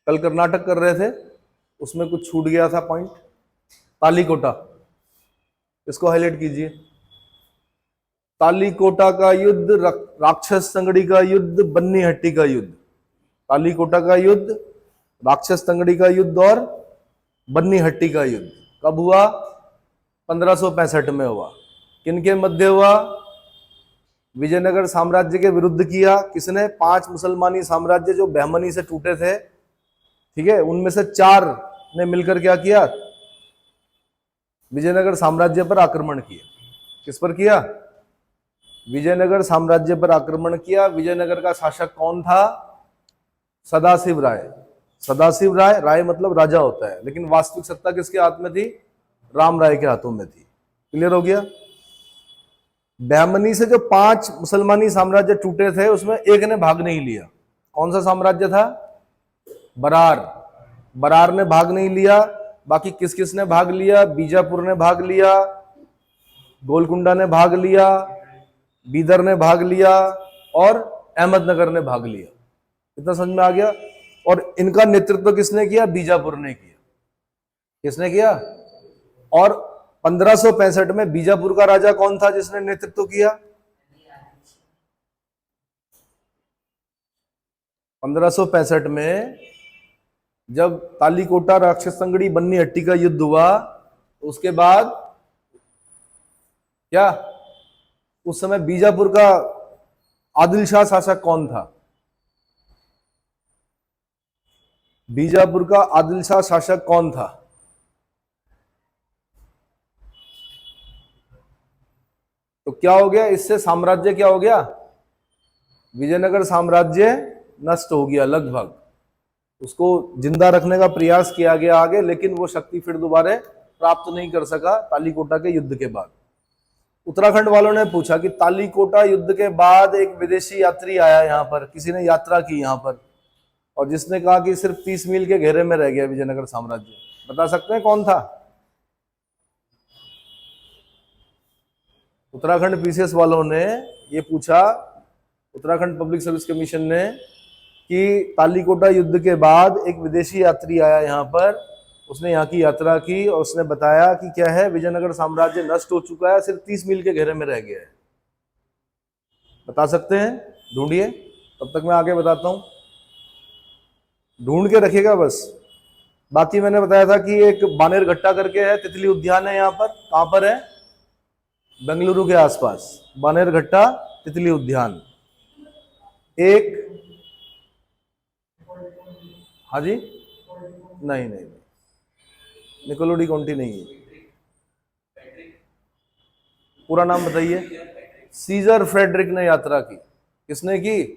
कल कर्नाटक कर रहे थे, उसमें कुछ छूट गया था पॉइंट। तालीकोटा, इसको हाईलाइट कीजिए। तालीकोटा का युद्ध, राक्षस तंगड़ी का युद्ध, बन्नी हट्टी का युद्ध। तालीकोटा का युद्ध, राक्षस तंगड़ी का युद्ध और बन्नी हट्टी का युद्ध कब हुआ? 1565 में हुआ। किनके मध्य हुआ? विजयनगर साम्राज्य के विरुद्ध किया। किसने? 5 मुसलमानी साम्राज्य जो बहमनी से टूटे थे, ठीक है, उनमें से 4 ने मिलकर क्या किया? विजयनगर साम्राज्य पर आक्रमण किया। किस पर किया? विजयनगर साम्राज्य पर आक्रमण किया। विजयनगर का शासक कौन था? सदाशिव राय। सदाशिव राय, राय मतलब राजा होता है, लेकिन वास्तविक सत्ता किसके हाथ में थी? राम राय के हाथों में थी। क्लियर हो गया? बहमनी से जो 5 मुसलमानी साम्राज्य टूटे थे, उसमें एक ने भाग नहीं लिया। कौन सा साम्राज्य था? बरार। बरार ने भाग नहीं लिया। बाकी किस किस ने भाग लिया? बीजापुर ने भाग लिया, गोलकुंडा ने भाग लिया, बीदर ने भाग लिया और अहमदनगर ने भाग लिया। इतना समझ में आ गया? और इनका नेतृत्व किसने किया? बीजापुर ने किया। किसने किया? और 1565 में बीजापुर का राजा कौन था जिसने नेतृत्व किया? 1565 में जब तालीकोटा, राक्षस तंगड़ी, बन्नी हट्टी का युद्ध हुआ, उसके बाद क्या उस समय बीजापुर का आदिल शाह शासक कौन था? बीजापुर का आदिल शाह शासक कौन था? तो क्या हो गया इससे? साम्राज्य क्या हो गया? विजयनगर साम्राज्य नष्ट हो गया लगभग। उसको जिंदा रखने का प्रयास किया गया आगे, लेकिन वो शक्ति फिर दोबारा प्राप्त नहीं कर सका तालीकोटा के युद्ध के बाद। उत्तराखंड वालों ने पूछा कि तालीकोटा युद्ध के बाद एक विदेशी यात्री आया यहाँ पर, किसी ने यात्रा की यहाँ पर, और जिसने कहा कि सिर्फ 30 मील के घेरे में रह गया विजयनगर साम्राज्य। बता सकते हैं कौन था? उत्तराखंड पीसीएस वालों ने ये पूछा, उत्तराखंड पब्लिक सर्विस कमीशन ने, कि तालीकोटा युद्ध के बाद एक विदेशी यात्री आया यहाँ पर, उसने यहाँ की यात्रा की और उसने बताया कि क्या है, विजयनगर साम्राज्य नष्ट हो चुका है, सिर्फ 30 मील के घेरे में रह गया है। बता सकते हैं? ढूंढिए, तब तक मैं आगे बताता हूं। ढूंढ के रखिएगा बस। बाकी मैंने बताया था कि एक बानेरघट्टा करके है, तितली उद्यान है यहाँ पर। कहां पर है? बेंगलुरु के आसपास बानेरघट्टा तितली उद्यान। एक, हाँ जी, नहीं नहीं नहीं, निकोलो डी कॉन्टी नहीं है। पूरा नाम बताइए। सीजर फ्रेडरिक ने यात्रा की। किसने की?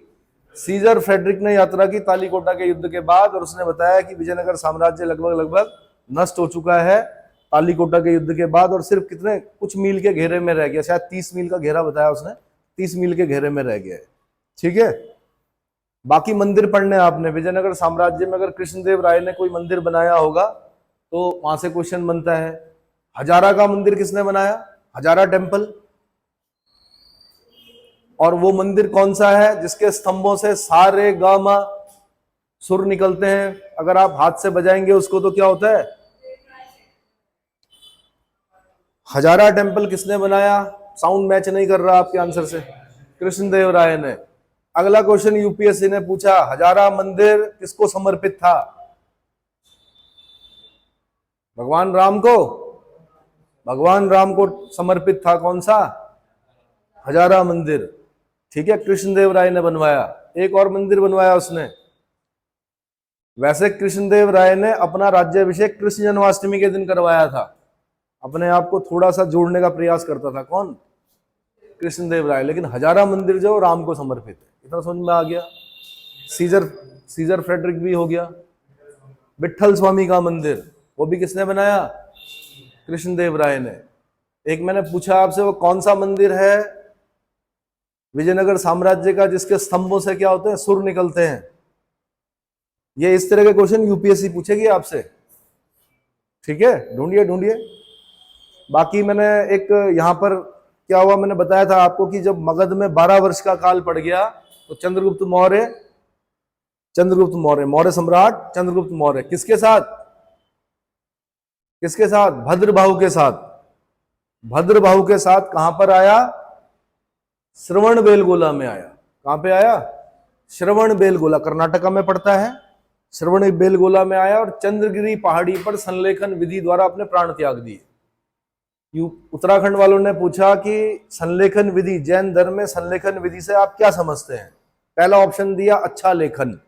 सीजर फ्रेडरिक ने यात्रा की तालीकोटा के युद्ध के बाद, और उसने बताया कि विजयनगर साम्राज्य लगभग नष्ट हो चुका है तालीकोटा के युद्ध के बाद, और सिर्फ कितने कुछ मील के घेरे में रह गया। शायद 30 मील का घेरा बताया उसने, 30 मील के घेरे में रह गया है। ठीक है, बाकी मंदिर पढ़ने आपने। विजयनगर साम्राज्य में अगर कृष्णदेव राय ने कोई मंदिर बनाया होगा तो वहां से क्वेश्चन बनता है। हजारा का मंदिर किसने बनाया? हजारा टेम्पल। और वो मंदिर कौन सा है जिसके स्तंभों से सारे गामा सुर निकलते हैं? अगर आप हाथ से बजाएंगे उसको तो क्या होता है? हजारा टेम्पल किसने बनाया? साउंड मैच नहीं कर रहा आपके आंसर से। कृष्णदेव राय ने। अगला क्वेश्चन यूपीएससी ने पूछा, हजारा मंदिर किसको समर्पित था? भगवान राम को। भगवान राम को समर्पित था। कौन सा? हजारा मंदिर। ठीक है, कृष्णदेव राय ने बनवाया। एक और मंदिर बनवाया उसने। वैसे कृष्णदेव राय ने अपना राज्याभिषेक कृष्ण जन्माष्टमी के दिन करवाया था। अपने आप को थोड़ा सा जोड़ने का प्रयास करता था। कौन? कृष्णदेव राय। लेकिन हजारा मंदिर जो राम को समर्पित है। इतना समझ में आ गया? सीजर फ्रेडरिक भी हो गया। विठल स्वामी का मंदिर, वो भी किसने बनाया? कृष्णदेव राय ने। एक मैंने पूछा आपसे, वो कौन सा मंदिर है विजयनगर साम्राज्य का जिसके स्तंभों से क्या होते हैं? सुर निकलते हैं। ये इस तरह के क्वेश्चन यूपीएससी पूछेगी आपसे। ठीक है, ढूंढिए ढूंढिए। बाकी मैंने एक यहां पर क्या हुआ, मैंने बताया था आपको कि जब मगध में 12 वर्ष का काल पड़ गया तो चंद्रगुप्त मौर्य चंद्रगुप्त मौर्य, मौर्य सम्राट चंद्रगुप्त मौर्य किसके साथ, किसके साथ, भद्रबाहु के साथ। भद्रबाहु के साथ कहां पर आया, श्रवणबेलगोला में आया। कहां पे आया, श्रवणबेलगोला, कर्नाटका में पड़ता है। श्रवणबेलगोला में आया और चंद्रगिरी पहाड़ी पर संलेखन विधि द्वारा अपने प्राण त्याग दिए। उत्तराखंड वालों ने पूछा कि संलेखन विधि, जैन धर्म में संलेखन विधि से आप क्या समझते हैं। पहला ऑप्शन दिया अच्छा लेखन।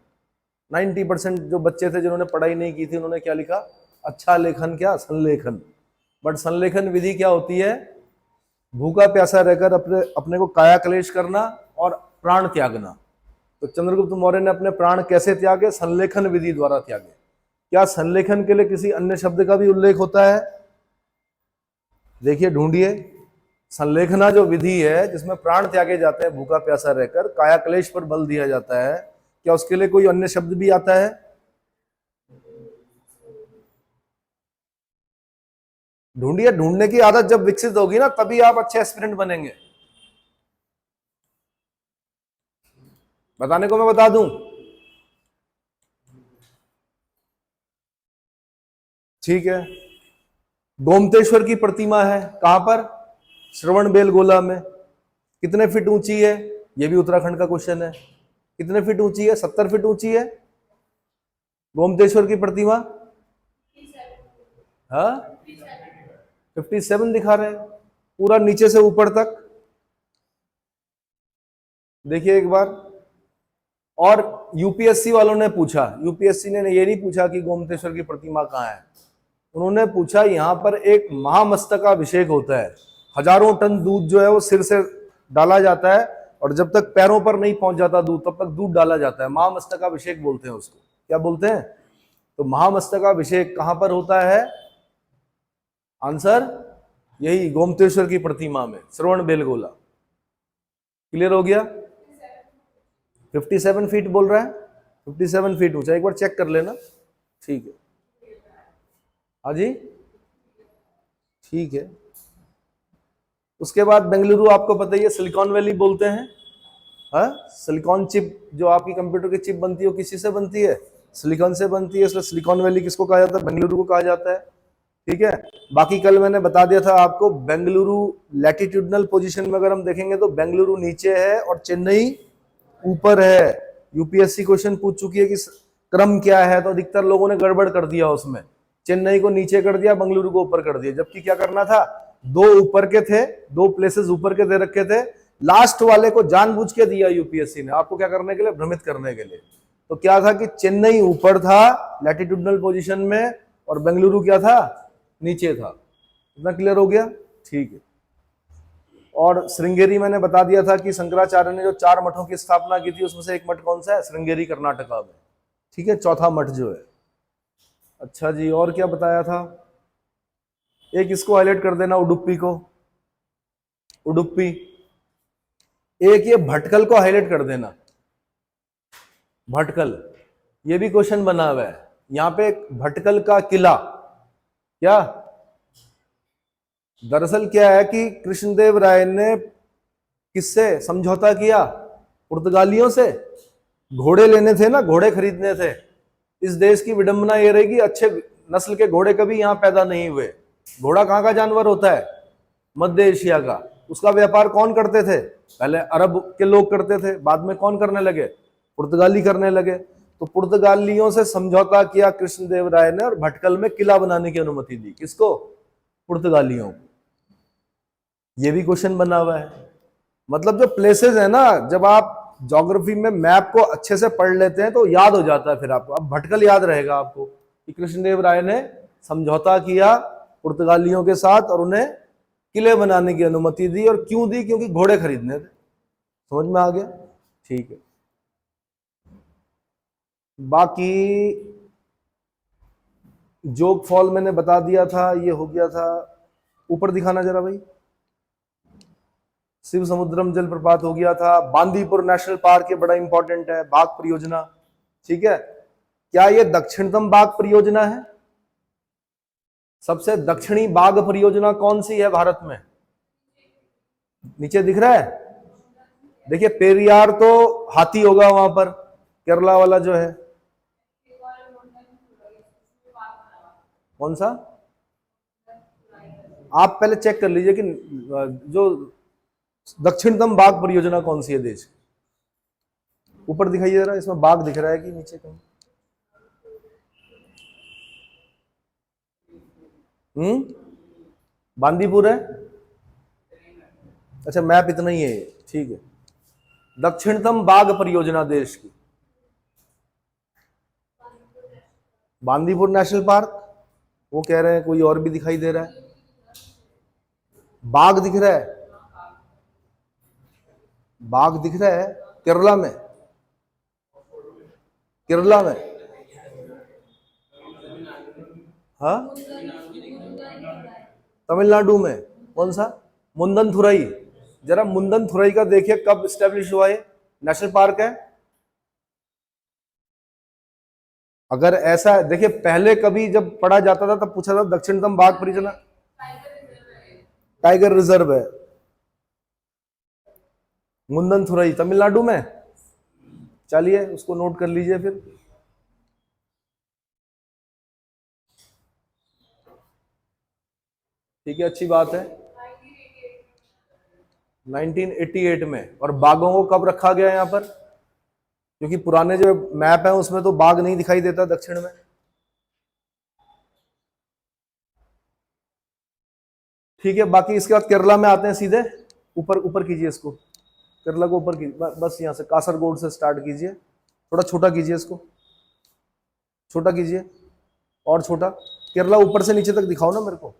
90% जो बच्चे थे जिन्होंने पढ़ाई नहीं की थी उन्होंने क्या लिखा, अच्छा लेखन, क्या संलेखन। बट संलेखन विधि क्या होती है, भूखा प्यासा रहकर अपने को काया क्लेश करना और प्राण त्यागना। तो चंद्रगुप्त मौर्य ने अपने प्राण कैसे त्यागे, संलेखन विधि द्वारा त्यागे। क्या संलेखन के लिए किसी अन्य शब्द का भी उल्लेख होता है, देखिए ढूंढिए। संलेखना जो विधि है जिसमें प्राण त्यागे जाते हैं भूखा प्यासा रहकर, काया क्लेश पर बल दिया जाता है, क्या उसके लिए कोई अन्य शब्द भी आता है, ढूंढिए। ढूंढने की आदत जब विकसित होगी ना तभी आप अच्छे एस्पिरेंट बनेंगे। बताने को मैं बता दूं, ठीक है। गोमतेश्वर की प्रतिमा है कहां पर, श्रवणबेलगोला में। कितने फीट ऊंची है, यह भी उत्तराखंड का क्वेश्चन है। कितने फीट ऊंची है, 70 फीट ऊंची है गोमतेश्वर की प्रतिमा। हाँ 57 दिखा रहे हैं, पूरा नीचे से ऊपर तक। देखिए एक बार। और यूपीएससी वालों ने पूछा, यूपीएससी ने ये नहीं पूछा कि गोमतेश्वर की प्रतिमा कहाँ है, उन्होंने पूछा यहां पर एक महामस्तकाभिषेक होता है। हजारों टन दूध जो है वो सिर से डाला जाता है और जब तक पैरों पर नहीं पहुंच जाता दूध तब तक दूध डाला जाता है। महामस्तकाभिषेक बोलते हैं उसको, क्या बोलते हैं। तो महामस्तकाभिषेक कहां पर होता है, आंसर यही गोमतेश्वर की प्रतिमा में, श्रवणबेलगोला। क्लियर हो गया। 57 फीट बोल रहा है, 57 फीट ऊंचा, एक बार चेक कर लेना, ठीक है। हाँ जी ठीक है। उसके बाद बेंगलुरु आपको पता ही है, सिलिकॉन वैली बोलते हैं। हाँ सिलिकॉन चिप, जो आपकी कंप्यूटर की चिप बनती है वो किसी से बनती है, सिलिकॉन से बनती है, इसलिए सिलिकॉन वैली किसको कहा जाता है, बेंगलुरु को कहा जाता है। ठीक है। बाकी कल मैंने बता दिया था आपको, बेंगलुरु लैटिट्यूडनल पोजीशन में अगर हम देखेंगे तो बेंगलुरु नीचे है और चेन्नई ऊपर है। यूपीएससी क्वेश्चन पूछ चुकी है कि क्रम क्या है, तो अधिकतर लोगों ने गड़बड़ कर दिया उसमें, चेन्नई को नीचे कर दिया, बेंगलुरु को ऊपर कर दिया, जबकि क्या करना था, दो ऊपर के थे, दो प्लेसेस ऊपर के दे रखे थे, लास्ट वाले को जानबूझ के दिया यूपीएससी ने, आपको क्या करने के लिए, भ्रमित करने के लिए। तो क्या था कि चेन्नई ऊपर था लैटिट्यूडनल पोजीशन में और बेंगलुरु क्या था, नीचे था। इतना क्लियर हो गया, ठीक है। और श्रृंगेरी मैंने बता दिया था कि शंकराचार्य ने जो 4 मठों की स्थापना की थी उसमें से एक मठ कौन सा है, श्रृंगेरी कर्नाटका में, ठीक है, चौथा मठ जो है। अच्छा जी, और क्या बताया था, एक इसको हाईलाइट कर देना, उडुप्पी को, उडुप्पी। एक ये भटकल को हाईलाइट कर देना, भटकल, ये भी क्वेश्चन बना हुआ है। यहां पे भटकल का किला, क्या दरअसल क्या है कि कृष्णदेव राय ने किससे समझौता किया, पुर्तगालियों से। घोड़े लेने थे ना, घोड़े खरीदने थे। इस देश की विडंबना ये रहेगी, अच्छे नस्ल के घोड़े कभी यहां पैदा नहीं हुए। घोड़ा कहां का जानवर होता है, मध्य एशिया का। उसका व्यापार कौन करते थे, पहले अरब के लोग करते थे, बाद में कौन करने लगे, पुर्तगाली करने लगे। तो पुर्तगालियों से समझौता किया कृष्णदेव राय ने और भटकल में किला बनाने की अनुमति दी, किसको, पुर्तगालियों को। ये भी क्वेश्चन बना हुआ है। मतलब जो प्लेसेस है ना, जब आप ज्योग्राफी में मैप को अच्छे से पढ़ लेते हैं तो याद हो जाता है फिर आपको। अब भटकल याद रहेगा आपको कि कृष्णदेव राय ने समझौता किया पुर्तगालियों के साथ और उन्हें किले बनाने की अनुमति दी। और क्यों दी, क्योंकि घोड़े खरीदने थे। समझ में आ गया, ठीक है। बाकी जोग फॉल मैंने बता दिया था, ये हो गया था। ऊपर दिखाना जरा भाई, शिव समुद्रम जलप्रपात हो गया था। बांदीपुर नेशनल पार्क ये बड़ा इंपॉर्टेंट है, बाघ परियोजना, ठीक है। क्या ये दक्षिणतम बाघ परियोजना है, सबसे दक्षिणी बाघ परियोजना कौन सी है भारत में, नीचे दिख रहा है, देखिए पेरियार तो हाथी होगा वहां पर, केरला वाला जो है, कौन सा? आप पहले चेक कर लीजिए कि जो दक्षिणतम बाघ परियोजना कौन सी है देश की। ऊपर दिखाई दे रहा है, इसमें बाघ दिख रहा है कि नीचे कहीं? बांदीपुर है। अच्छा, मैप इतना ही है, ठीक है। दक्षिणतम बाघ परियोजना देश की, बांदीपुर नेशनल पार्क। वो कह रहे हैं कोई और भी दिखाई दे रहा है। बाघ दिख रहा है, बाघ दिख रहा है केरला में, केरला में। हाँ, तमिलनाडु में। कौन सा? मुंदनथुरई। जरा मुंदनथुरई का देखिए कब स्टैब्लिश हुआ है, नेशनल पार्क है। अगर ऐसा है, देखिए पहले कभी जब पढ़ा जाता था तब पूछा था दक्षिणतम बाघ परियोजना, टाइगर रिजर्व है मुंदनथुरई तमिलनाडु में। चलिए उसको नोट कर लीजिए फिर। ठीक है, अच्छी बात है। 1988 में। और बाघों को कब रखा गया यहाँ पर? क्योंकि पुराने जो मैप है उसमें तो बाघ नहीं दिखाई देता दक्षिण में। ठीक है, बाकी इसके बाद केरला में आते हैं सीधे। ऊपर ऊपर कीजिए इसको, केरला को ऊपर कीजिए, बस यहाँ से कासरगोड से स्टार्ट कीजिए। थोड़ा छोटा कीजिए इसको, छोटा कीजिए और छोटा। केरला ऊपर से नीचे तक दिखाओ ना मेरे को।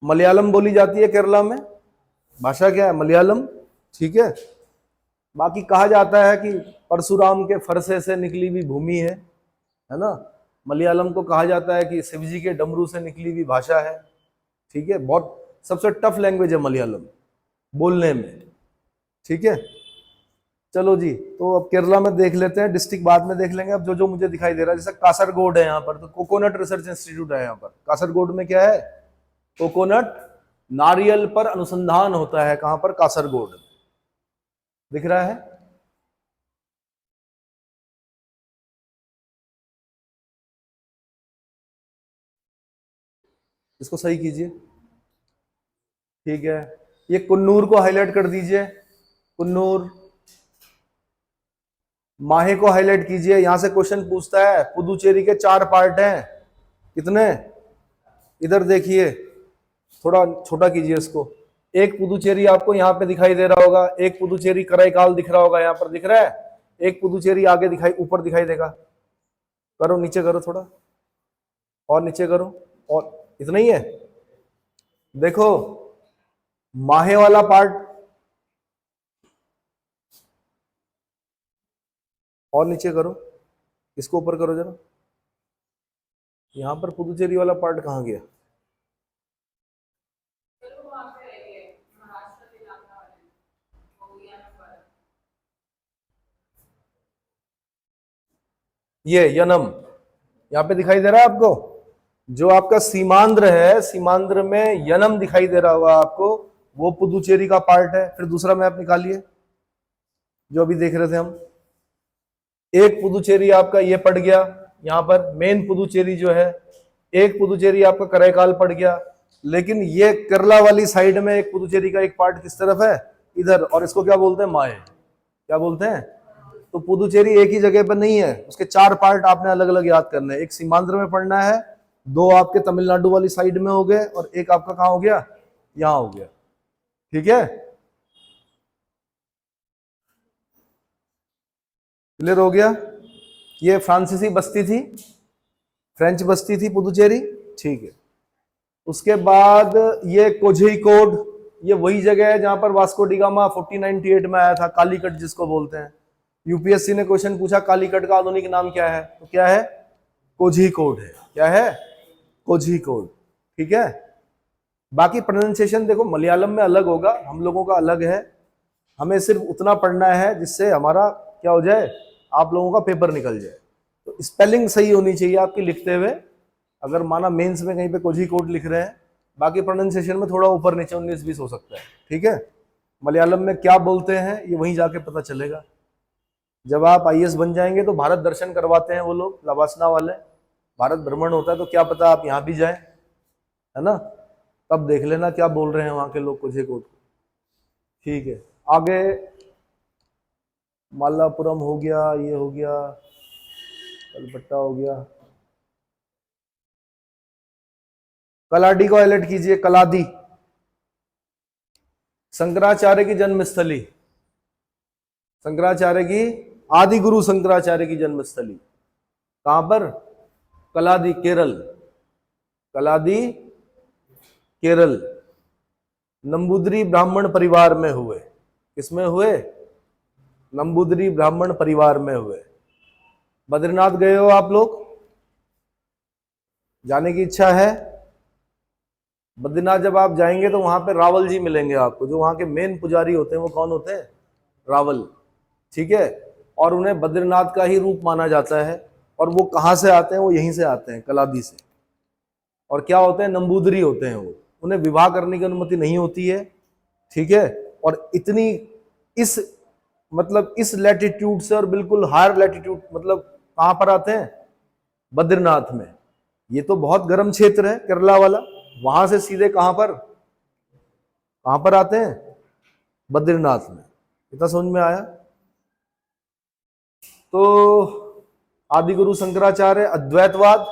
मलयालम बोली जाती है केरला में, भाषा क्या है? मलयालम। ठीक है। बाकी कहा जाता है कि परशुराम के फरसे से निकली हुई भूमि है ना। मलयालम को कहा जाता है कि शिवजी के डमरू से निकली हुई भाषा है। ठीक है, बहुत सबसे टफ लैंग्वेज है मलयालम बोलने में। ठीक है, चलो जी, तो अब केरला में देख लेते हैं, डिस्ट्रिक्ट बाद में देख लेंगे। अब जो जो मुझे दिखाई दे रहा है, जैसे कासरगोड है यहाँ पर, तो कोकोनट रिसर्च इंस्टीट्यूट है यहाँ पर। कासरगोड में क्या है? कोकोनट, नारियल पर अनुसंधान होता है। कहां पर? कासरगोड। दिख रहा है? इसको सही कीजिए। ठीक है, ये कुन्नूर को हाईलाइट कर दीजिए। कुन्नूर। माहे को हाईलाइट कीजिए। यहां से क्वेश्चन पूछता है, पुदुचेरी के 4 पार्ट हैं। कितने? इधर देखिए, थोड़ा छोटा कीजिए इसको। एक पुदुचेरी आपको यहाँ पे दिखाई दे रहा होगा, एक पुदुचेरी कराईकाल दिख रहा होगा, यहाँ पर दिख रहा है। एक पुदुचेरी आगे दिखाई, ऊपर दिखाई देगा। करो, नीचे करो थोड़ा और, नीचे करो और, इतना ही है। देखो, माहे वाला पार्ट और नीचे करो, इसको ऊपर करो जरा। यहां पर पुदुचेरी वाला पार्ट कहां गया? ये यनम यहाँ पे दिखाई दे रहा है आपको। जो आपका सीमांध्र है, सीमांध्र में यनम दिखाई दे रहा होगा आपको, वो पुदुचेरी का पार्ट है। फिर दूसरा मैप निकालिए जो अभी देख रहे थे हम। एक पुदुचेरी आपका ये पड़ गया यहाँ पर, मेन पुदुचेरी जो है। एक पुदुचेरी आपका कराईकाल पड़ गया। लेकिन ये केरला वाली साइड में एक पुदुचेरी का एक पार्ट किस तरफ है? इधर। और इसको क्या बोलते हैं? माहे। क्या बोलते हैं? तो पुदुचेरी एक ही जगह पर नहीं है, उसके 4 पार्ट आपने अलग अलग याद करने हैं। एक सीमांध्र में पढ़ना है, 2 आपके तमिलनाडु वाली साइड में हो गए, और एक आपका कहां हो गया? यहां हो गया। ठीक है, क्लियर हो गया? ये फ्रांसीसी बस्ती थी, फ्रेंच बस्ती थी पुदुचेरी। ठीक है, उसके बाद ये कोझिकोड, ये वही जगह है जहां पर वास्को डी गामा 1498 में आया था, कालीकट जिसको बोलते हैं। यूपीएससी ने क्वेश्चन पूछा कालीकट का आधुनिक नाम क्या है, तो क्या है? कोझिकोड है। क्या है? कोझिकोड। ठीक है, बाकी प्रोनाउंसिएशन देखो मलयालम में अलग होगा, हम लोगों का अलग है। हमें सिर्फ उतना पढ़ना है जिससे हमारा क्या हो जाए, आप लोगों का पेपर निकल जाए। तो स्पेलिंग सही होनी चाहिए आपकी लिखते हुए। अगर माना मेंस में कहीं पे कोझिकोड लिख रहे हैं, बाकी प्रोनाउंसिएशन में थोड़ा ऊपर नीचे 19-20 हो सकता है। ठीक है, मलयालम में क्या बोलते हैं ये वहीं जाके पता चलेगा। जब आप आईएएस बन जाएंगे तो भारत दर्शन करवाते हैं वो लोग लवासना वाले, भारत भ्रमण होता है, तो क्या पता आप यहाँ भी जाएं, है ना, तब देख लेना क्या बोल रहे हैं वहां के लोग कुछ को। ठीक है, आगे मालापुरम हो गया, ये हो गया, कलपट्टा हो गया। कलाडी को हाईलाइट कीजिए, कलादी शंकराचार्य की जन्मस्थली, शंकराचार्य की, आदि गुरु शंकराचार्य की जन्मस्थली कहां पर? कलादी, केरल, कलादी केरल। नंबूदरी ब्राह्मण परिवार में हुए। किसमें हुए? नंबूदरी ब्राह्मण परिवार में हुए। बद्रीनाथ गए हो आप लोग? जाने की इच्छा है? बद्रीनाथ जब आप जाएंगे तो वहां पे रावल जी मिलेंगे आपको, जो वहां के मेन पुजारी होते हैं। वो कौन होते हैं? रावल। ठीक है, और उन्हें बद्रीनाथ का ही रूप माना जाता है। और वो कहां से आते हैं? वो यहीं से आते हैं, कलादी से। और क्या होते हैं? नंबूदरी होते हैं वो। उन्हें विवाह करने की अनुमति नहीं होती है। ठीक है, और इतनी इस मतलब इस लैटिट्यूड से और बिल्कुल हायर लैटिट्यूड, मतलब कहां पर आते हैं? बद्रीनाथ में। ये तो बहुत गर्म क्षेत्र है केरला वाला, वहां से सीधे कहां पर आते हैं? बद्रीनाथ में। इतना समझ में आया? तो आदि गुरु शंकराचार्य, अद्वैतवाद।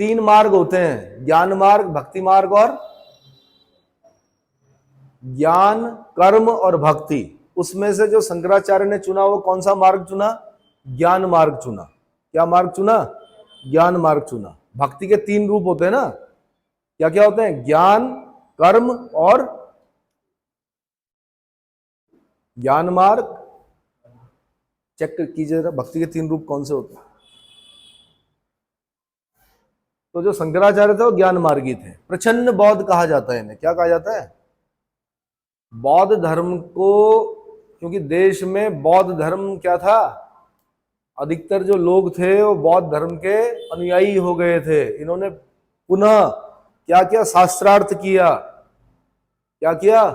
3 मार्ग होते हैं, ज्ञान मार्ग, भक्ति मार्ग और ज्ञान, कर्म और भक्ति। उसमें से जो शंकराचार्य ने चुना वो कौन सा मार्ग चुना? ज्ञान मार्ग चुना। क्या मार्ग चुना? ज्ञान मार्ग चुना। भक्ति के 3 रूप होते हैं ना, क्या क्या होते हैं? ज्ञान, कर्म और ज्ञान मार्ग। चेक कीजिए जरा, भक्ति के 3 रूप कौन से होते हैं। तो जो शंकराचार्य थे वो ज्ञान मार्गी थे। प्रच्छन्न बौद्ध कहा जाता है इन्हें। क्या कहा जाता है? बौद्ध धर्म को, क्योंकि देश में बौद्ध धर्म क्या था, अधिकतर जो लोग थे वो बौद्ध धर्म के अनुयायी हो गए थे। इन्होंने पुनः क्या किया? शास्त्रार्थ किया। क्या किया?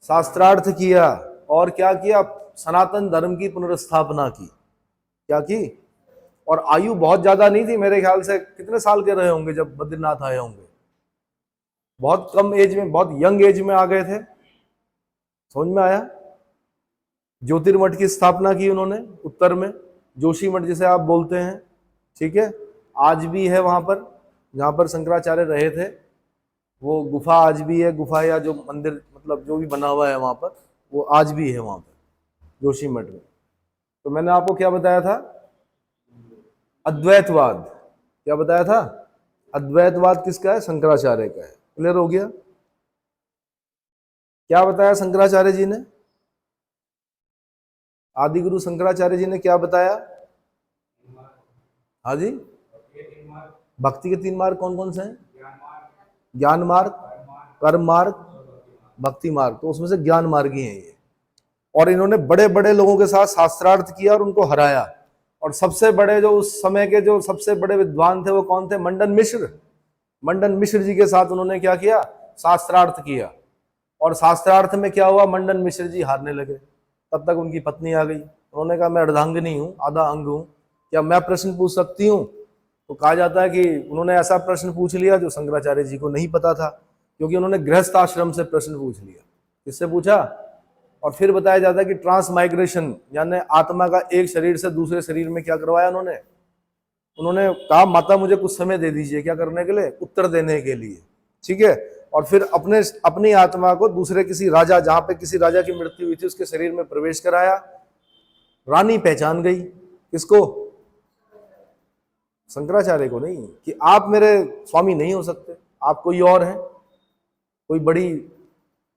शास्त्रार्थ किया। और क्या किया? सनातन धर्म की पुनर्स्थापना की। क्या की? और आयु बहुत ज्यादा नहीं थी, मेरे ख्याल से कितने साल के रहे होंगे जब बद्रीनाथ आए होंगे? बहुत कम एज में, बहुत यंग एज में आ गए थे। समझ में आया? ज्योतिर्मठ की स्थापना की उन्होंने उत्तर में, जोशी मठ जिसे आप बोलते हैं। ठीक है, आज भी है वहां पर जहां पर शंकराचार्य रहे थे। वो गुफा आज भी है, गुफा या जो मंदिर मतलब जो भी बना हुआ है वहां पर, वो आज भी है वहां पर जोशी मठ में। तो मैंने आपको क्या बताया था? अद्वैतवाद। क्या बताया था? अद्वैतवाद किसका है? शंकराचार्य का है। क्लियर हो गया? क्या बताया शंकराचार्य जी ने? आदि गुरु शंकराचार्य जी ने क्या बताया? हाँ जी, भक्ति के 3 मार्ग कौन कौन से हैं? ज्ञान मार्ग, कर्म मार्ग, भक्ति मार्ग। तो उसमें से ज्ञान मार्ग ही है ये। और इन्होंने बड़े बड़े लोगों के साथ शास्त्रार्थ किया और उनको हराया। और सबसे बड़े जो उस समय के जो सबसे बड़े विद्वान थे वो कौन थे? मंडन मिश्र। मंडन मिश्र जी के साथ उन्होंने क्या किया? शास्त्रार्थ किया। और शास्त्रार्थ में क्या हुआ? मंडन मिश्र जी हारने लगे। तब तक उनकी पत्नी आ गई। उन्होंने कहा मैं अर्धांगिनी हूँ, आधा अंग हूँ, क्या मैं प्रश्न पूछ सकती हूँ? तो कहा जाता है कि उन्होंने ऐसा प्रश्न पूछ लिया जो शंकराचार्य जी को नहीं पता था, क्योंकि उन्होंने गृहस्थ आश्रम से प्रश्न पूछ लिया। किससे पूछा? और फिर बताया जाता है कि ट्रांसमाइग्रेशन, यानी आत्मा का एक शरीर से दूसरे शरीर में क्या करवाया उन्होंने? उन्होंने कहा माता मुझे कुछ समय दे दीजिए। क्या करने के लिए? उत्तर देने के लिए। ठीक है, और फिर अपनी आत्मा को दूसरे किसी राजा, जहां पे किसी राजा की मृत्यु हुई थी, उसके शरीर में प्रवेश कराया। रानी पहचान गई। किसको? शंकराचार्य को नहीं, कि आप मेरे स्वामी नहीं हो सकते, आप कोई और हैं, कोई बड़ी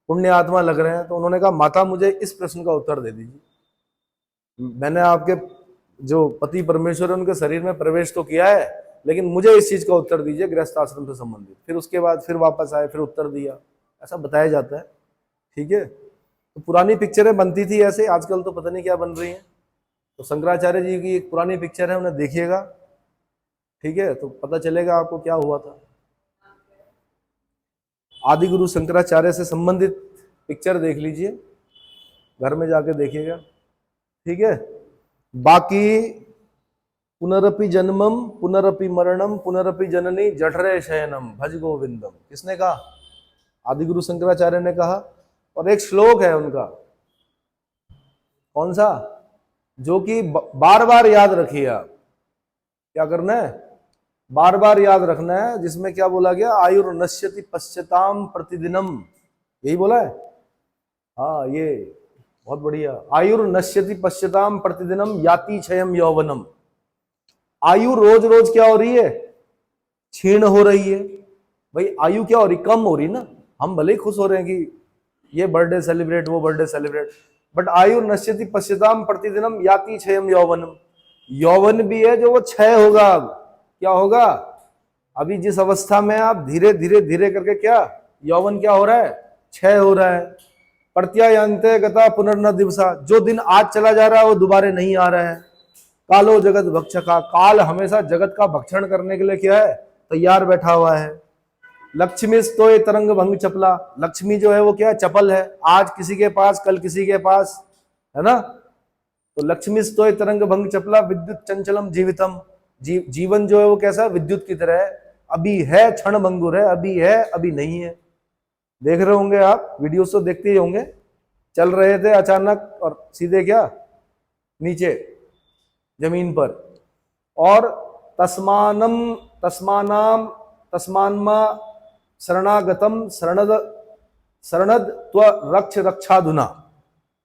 पुण्य आत्मा लग रहे हैं। तो उन्होंने कहा माता मुझे इस प्रश्न का उत्तर दे दीजिए। मैंने आपके जो पति परमेश्वर है उनके शरीर में प्रवेश तो किया है, लेकिन मुझे इस चीज का उत्तर दीजिए गृहस्थ आश्रम से संबंधित। फिर उसके बाद फिर वापस आए, फिर उत्तर दिया। ऐसा बताया जाता है। ठीक है, तो पुरानी पिक्चरें बनती थी ऐसे, आजकल तो पता नहीं क्या बन रही हैं। तो शंकराचार्य जी की एक पुरानी पिक्चर है, उन्हें देखिएगा। ठीक है, तो पता चलेगा आपको क्या हुआ था। आदि गुरु शंकराचार्य से संबंधित पिक्चर देख लीजिए, घर में जाके देखिएगा, ठीक है। बाकी पुनरपि जन्मम पुनरपि मरणम पुनरपि जननी जठरे शयनम भज गोविंदम, किसने कहा? आदि गुरु शंकराचार्य ने कहा। और एक श्लोक है उनका, कौन सा? जो कि बार बार याद रखिए आप। क्या करना है? बार बार याद रखना है, जिसमें क्या बोला गया? आयुर्नश्यति पश्यताम प्रतिदिनम, यही बोला है। हाँ, ये बहुत बढ़िया। आयुर्नश्यति पश्यताम प्रतिदिनम याति क्षयम यौवनम। आयु रोज रोज क्या हो रही है? क्षीण हो रही है। भाई आयु क्या हो रही? कम हो रही ना। हम भले ही खुश हो रहे हैं कि ये बर्थडे सेलिब्रेट, वो बर्थडे सेलिब्रेट, बट आयु नश्यति पश्यताम प्रतिदिनम याति क्षयम यौवनम। यौवन भी है जो वो क्षय होगा। अब क्या होगा? अभी जिस अवस्था में आप धीरे धीरे धीरे करके क्या यौवन क्या हो रहा है? क्षय हो रहा है। प्रत्यायन्ते गता पुनर्न दिवसा, जो दिन आज चला जा रहा है वो दोबारा नहीं आ रहा है। कालो जगत भक्षका, काल हमेशा जगत का भक्षण करने के लिए क्या है? तैयार बैठा हुआ है। लक्ष्मी तो तरंग भंग चपला, लक्ष्मी जो है वो क्या? चपल है। आज किसी के पास, कल किसी के पास, है ना। तो लक्ष्मी तो तरंग भंग चपला विद्युत चंचलम जीवितम। जीवन जो है वो कैसा? विद्युत की तरह है। अभी है क्षण भंगुर है, अभी है अभी नहीं है। देख रहे होंगे आप, वीडियोस तो देखते ही होंगे। चल रहे थे अचानक और सीधे क्या? नीचे जमीन पर। और तस्मानम तस्मानाम तस्मान्मा शरणागतम शरणद त्व रक्ष रक्षाधुना।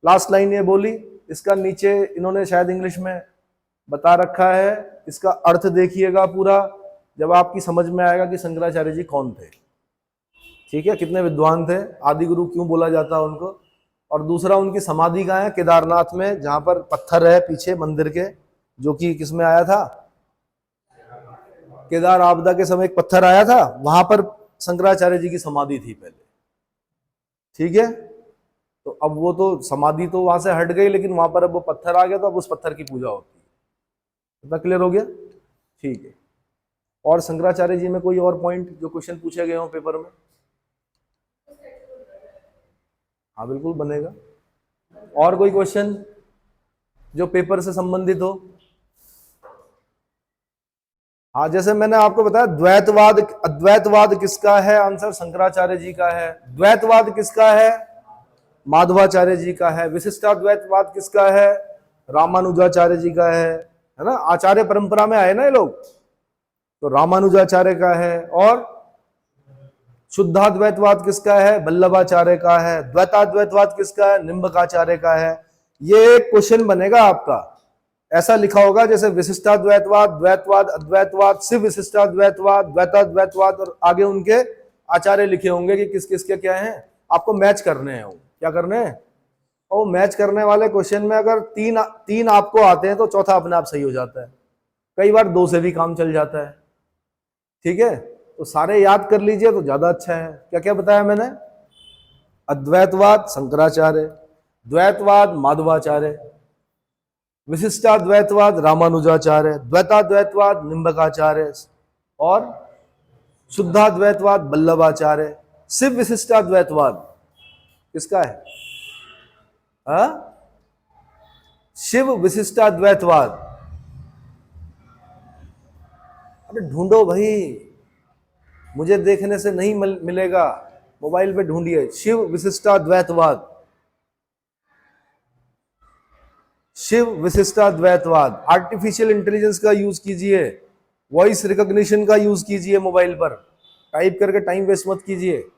लास्ट लाइन ये बोली। इसका नीचे इन्होंने शायद इंग्लिश में बता रखा है, इसका अर्थ देखिएगा पूरा, जब आपकी समझ में आएगा कि शंकराचार्य जी कौन थे। ठीक है, कितने विद्वान थे, आदि गुरु क्यों बोला जाता है उनको। और दूसरा, उनकी समाधि कहाँ है? केदारनाथ में, जहां पर पत्थर है पीछे मंदिर के, जो कि किसमें आया था? केदार आपदा के समय एक पत्थर आया था, वहां पर शंकराचार्य जी की समाधि थी पहले। ठीक है, तो अब वो तो समाधि तो वहां से हट गई, लेकिन वहां पर अब वो पत्थर आ गया, तो अब उस पत्थर की पूजा होती है। इतना क्लियर हो गया? ठीक है। और शंकराचार्य जी में कोई और पॉइंट जो क्वेश्चन पूछे गए हो पेपर में? हाँ बिल्कुल बनेगा। और कोई क्वेश्चन जो पेपर से संबंधित हो? हाँ, जैसे मैंने आपको बताया द्वैतवाद, अद्वैतवाद किसका है? आंसर शंकराचार्य जी का है। द्वैतवाद किसका है? माधवाचार्य जी का है। विशिष्टाद्वैतवाद किसका है? रामानुजाचार्य जी का है ना। आचार्य परंपरा में आए ना ये लोग, तो रामानुजाचार्य का है। और शुद्धाद्वैतवाद किसका है? वल्लभाचार्य का है। द्वैताद्वैतवाद किसका है? निम्बकाचार्य का है। ये एक क्वेश्चन बनेगा आपका, ऐसा लिखा होगा जैसे विशिष्टाद्वैतवाद, द्वैतवाद, अद्वैतवाद, शिव विशिष्टाद्वैतवाद, द्वैताद्वैतवाद, और आगे उनके आचार्य लिखे होंगे कि किस किस के क्या हैं। आपको मैच करने हैं। वो क्या करने हैं? और मैच करने वाले क्वेश्चन में अगर तीन आपको आते हैं तो चौथा अपने आप सही हो जाता है। कई बार दो से भी काम चल जाता है। ठीक है, तो सारे याद कर लीजिए तो ज्यादा अच्छा है। क्या क्या बताया मैंने? अद्वैतवाद शंकराचार्य, द्वैतवाद माधवाचार्य, विशिष्टाद्वैतवाद रामानुजाचार्य, द्वैताद्वैतवाद निम्बकाचार्य, और शुद्धाद्वैतवाद वल्लभाचार्य। शिव विशिष्टाद्वैतवाद किसका है? शिव विशिष्टाद्वैतवाद। अरे ढूंढो भाई, मुझे देखने से नहीं मिलेगा, मोबाइल पे ढूंढिए शिव विशिष्टाद्वैतवाद। शिव विशिष्टाद्वैतवाद। आर्टिफिशियल इंटेलिजेंस का यूज कीजिए, वॉइस रिकॉग्निशन का यूज कीजिए, मोबाइल पर टाइप करके टाइम वेस्ट मत कीजिए।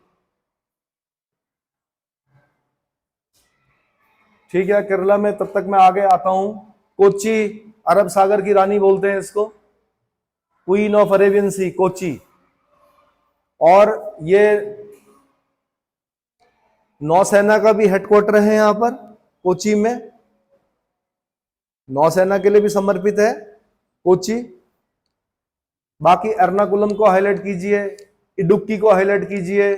ठीक है, केरला में तब तक मैं आगे आता हूं। कोच्चि, अरब सागर की रानी बोलते हैं इसको, क्वीन ऑफ अरेबियन सी, कोच्चि। और ये नौसेना का भी हेडक्वार्टर है यहां पर कोच्चि में, नौसेना के लिए भी समर्पित है कोच्चि। बाकी एर्नाकुलम को हाईलाइट कीजिए, इडुक्की को हाईलाइट कीजिए।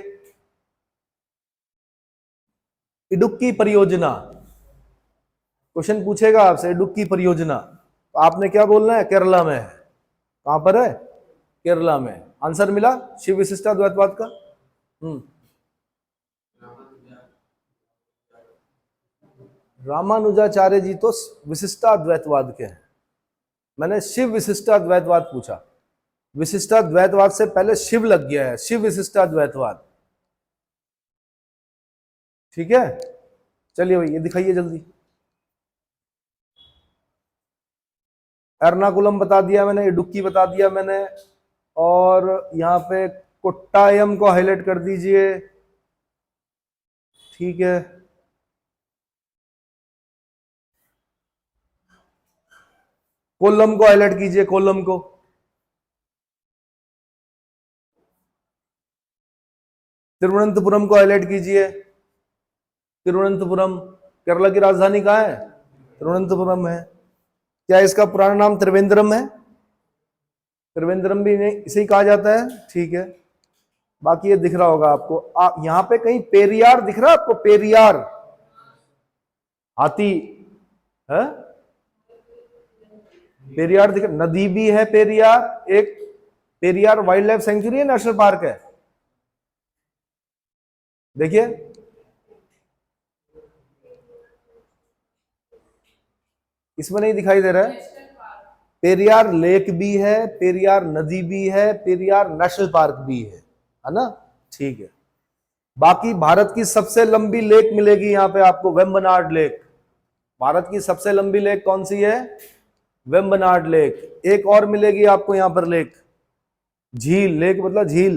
इडुक्की परियोजना क्वेश्चन पूछेगा आपसे, इडुक्की परियोजना, तो आपने क्या बोलना है? केरला में है। कहां पर है? केरला में। आंसर मिला शिव विशिष्टाद्वैतवाद का। रामानुजाचार्य जी तो विशिष्टाद्वैतवाद के हैं। मैंने शिव विशिष्टाद्वैतवाद पूछा। विशिष्टाद्वैतवाद से पहले शिव लग गया है, शिव विशिष्टाद्वैतवाद। ठीक है, चलिए भाई ये दिखाइए जल्दी। एर्नाकुलम बता दिया मैंने, इडुक्की बता दिया मैंने, और यहां पे कोट्टायम को हाईलाइट कर दीजिए। ठीक है, कोल्लम को हाईलाइट कीजिए, कोल्लम को। तिरुवनंतपुरम को हाईलाइट कीजिए, तिरुवनंतपुरम। केरला की राजधानी कहाँ है? तिरुवनंतपुरम है। क्या इसका पुराना नाम त्रिवेंद्रम है? त्रिवेंद्रम भी नहीं, इसे ही कहा जाता है। ठीक है, बाकी ये दिख रहा होगा आपको। यहां पे कहीं पेरियार दिख रहा है आपको? पेरियार, हाथी है, पेरियार दिख, नदी भी है पेरियार। एक पेरियार वाइल्ड लाइफ सेंचुरी है, नेशनल पार्क है। देखिए, इसमें नहीं दिखाई दे रहा है। पेरियार लेक भी है, पेरियार नदी भी है, पेरियार नेशनल पार्क भी है ना? ठीक है, बाकी भारत की सबसे लंबी लेक मिलेगी यहां पे आपको, वेम्बनाड लेक। भारत की सबसे लंबी लेक कौन सी है? वेम्बनाड लेक। एक और मिलेगी आपको यहां पर लेक, झील, लेक मतलब झील।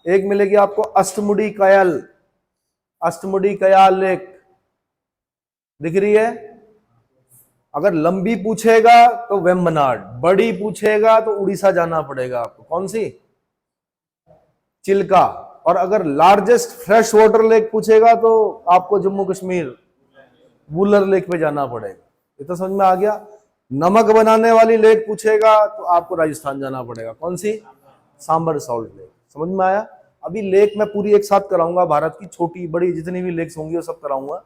एक मिलेगी आपको अष्टमुडी कयाल, अष्टमुडी कयाल लेक दिख रही है। अगर लंबी पूछेगा तो वेम्बनाड, बड़ी पूछेगा तो उड़ीसा जाना पड़ेगा आपको। कौन सी? चिल्का। और अगर लार्जेस्ट फ्रेश वाटर लेक पूछेगा तो आपको जम्मू कश्मीर वुलर लेक पे जाना पड़ेगा। ये तो समझ में आ गया। नमक बनाने वाली लेक पूछेगा तो आपको राजस्थान जाना पड़ेगा। कौन सी? Sambar salt lake. समझ में आया? अभी लेक मैं पूरी एक साथ कराऊंगा, भारत की छोटी बड़ी जितनी भी लेक्स होंगी वो सब कराऊंगा,